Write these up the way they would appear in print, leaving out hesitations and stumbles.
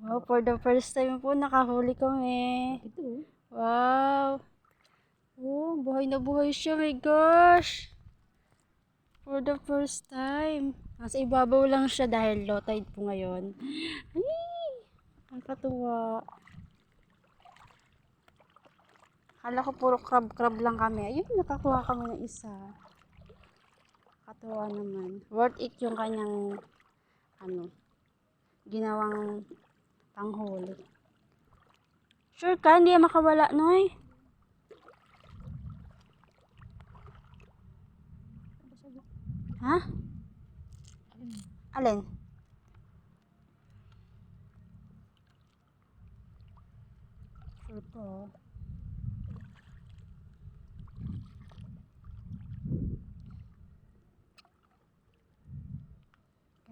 Wow, for the first time po, nakahuli kami. Ito. Wow. Oh, buhay na buhay siya, my gosh. For the first time. Nasa ibabaw lang siya dahil low tide po ngayon. Ay, nakakatuwa. Akala ko puro crab-crab lang kami. Ayun, nakakuha kami ng isa. Nakakatuwa naman. Worth it yung kanyang, ginawang panghuli. Sure ka, hindi yan makawala, Noy? Ha? Alin? Sure po.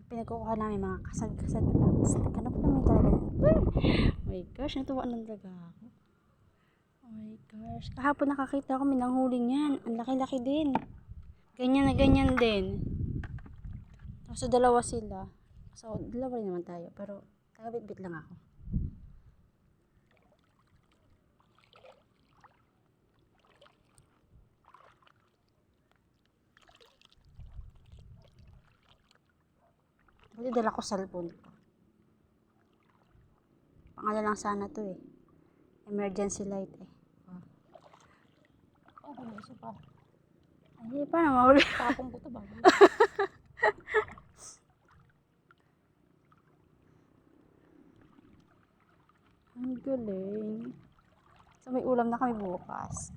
Pinagkukuha namin mga kasag-kasag lang. Naghanap namin talaga yun. Oh my gosh, natuwa ng daga ako. Oh my gosh. Kahapon nakakita ako, may nanghuli niyan. Ang laki-laki din. Ganyan na ganyan din. So, dalawa sila. So, dalawa rin naman tayo. Pero, taga-bit-bit lang ako. Buti dala ko cellphone ko. Pangalan lang sana to eh. Emergency light eh. Oh, may isa pa. Ay, paano mahuli? Tapong ko to ba? Ang galing. So, may ulam na kami bukas.